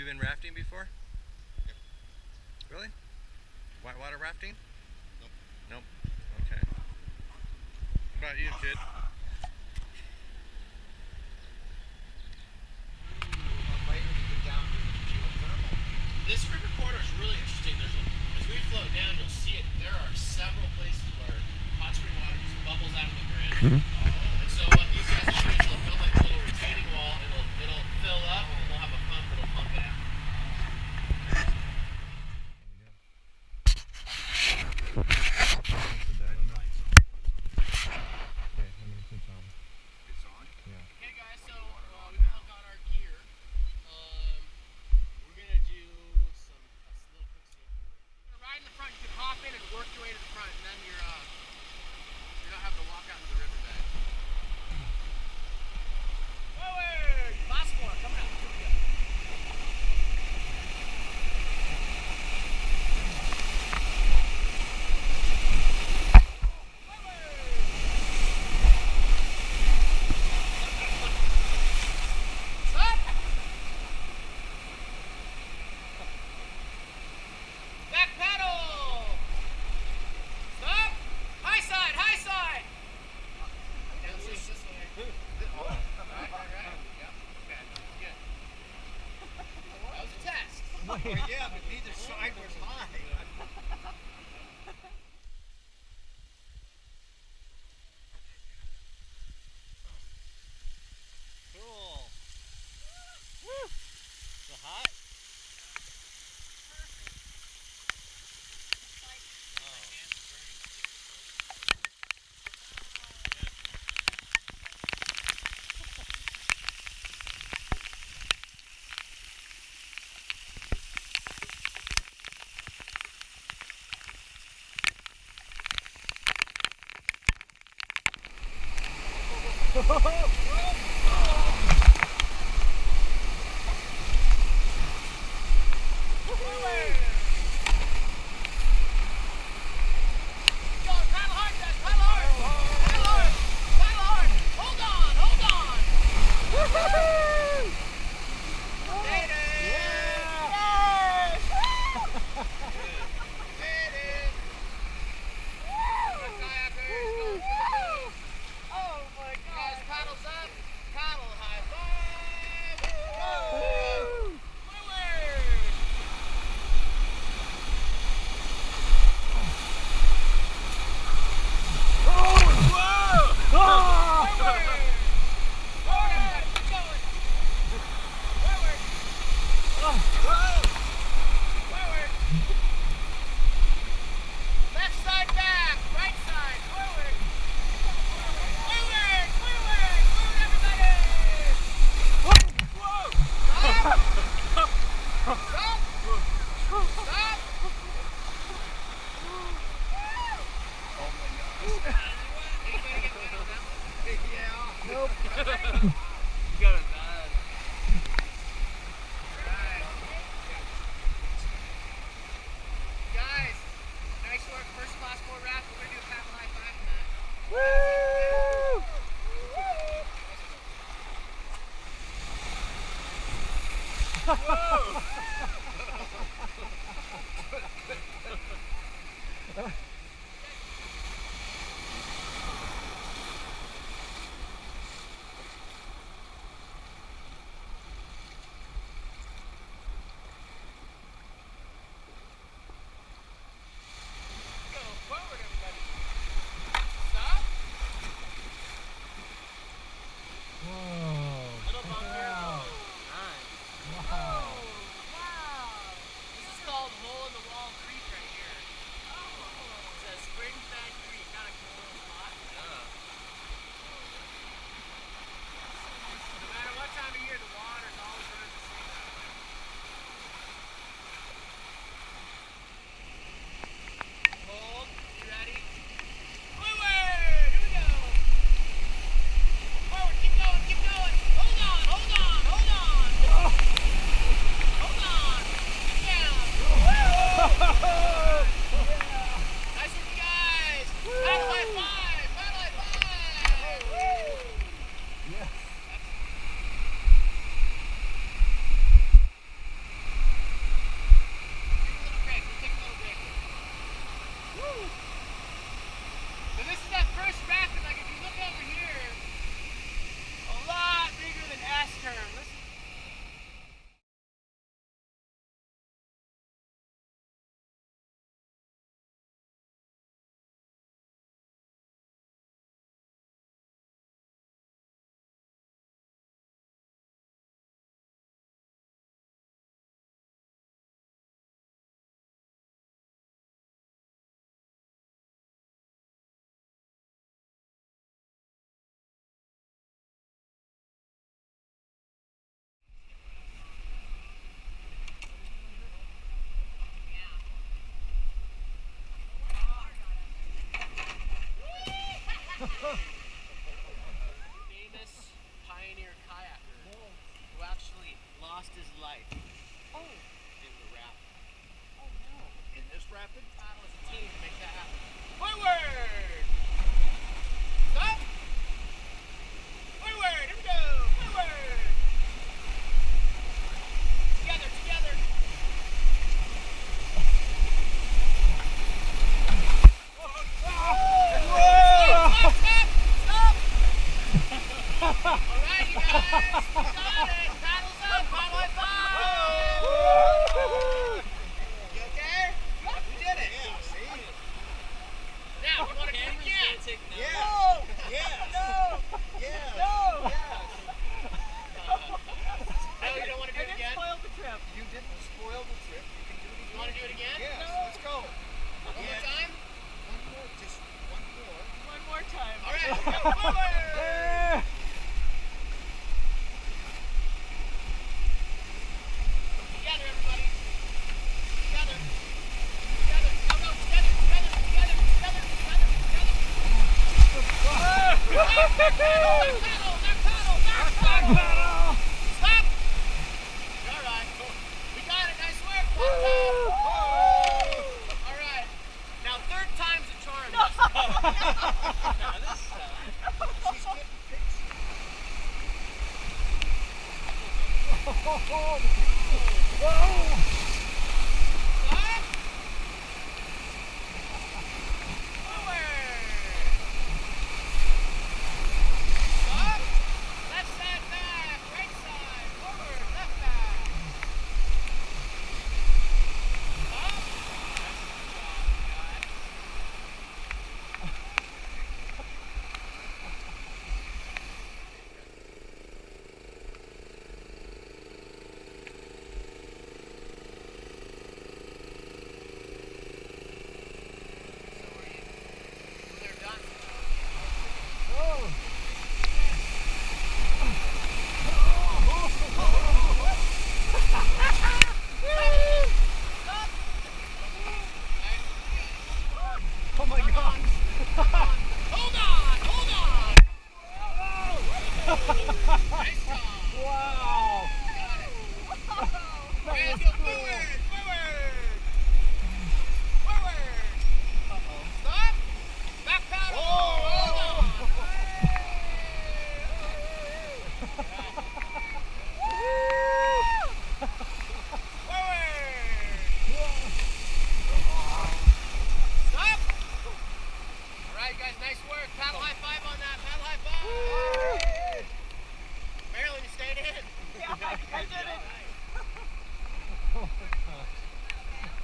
you been rafting before? Yep. Really? Whitewater rafting? Nope. Nope. Okay. What about you, kid? This river corridor is really interesting. As we float down, you'll see it. There are several places where hot spring water just bubbles out of the ground. And so what these guys will do is they'll build like a little retaining wall. It'll fill up, and they'll have a pump that'll pump it out. Okay, guys. So we've all got our gear. We're gonna do a little quick safety. You're gonna ride in the front. You can hop in and work your way to the front, and then you're not having to walk out into the riverbed. Forward! Last one, coming up. Here we go. Back pedal! Stop! High side, high side! That was a test. Yeah, but neither side was high. Cool. Woo! So hot? Left side back, right side, forward. Forward, forward, forward everybody. Whoa. Stop. Stop. Stop. Anybody get wet on that one? Yeah. Nope. You got it bad. Right. Guys, nice work. First class 4 raft. We're going to do a paddle high five on that. Go forward, everybody. Stop. Little bump here. Nice. Wow. This is called Hole in the Wall Creek right here. Together, everybody. Together. Together. No, no, together, together, together, together, together, together. Back paddle. Stop. All right. We got it. Nice work. All right. Now, third time's a charm. Now, this she's getting fixed. Stop. Forward. Stop. Left side back. Right side. Forward. Left back. Stop. They're done. Oh my God. Hold on. Nice job. Wow. Got it. All right, let's go forward. Stop. Back paddle. Hold on. Stop. All right, guys, nice work. Paddle high five on that. Paddle high five. Marilyn, you stayed in. Yeah, I did it.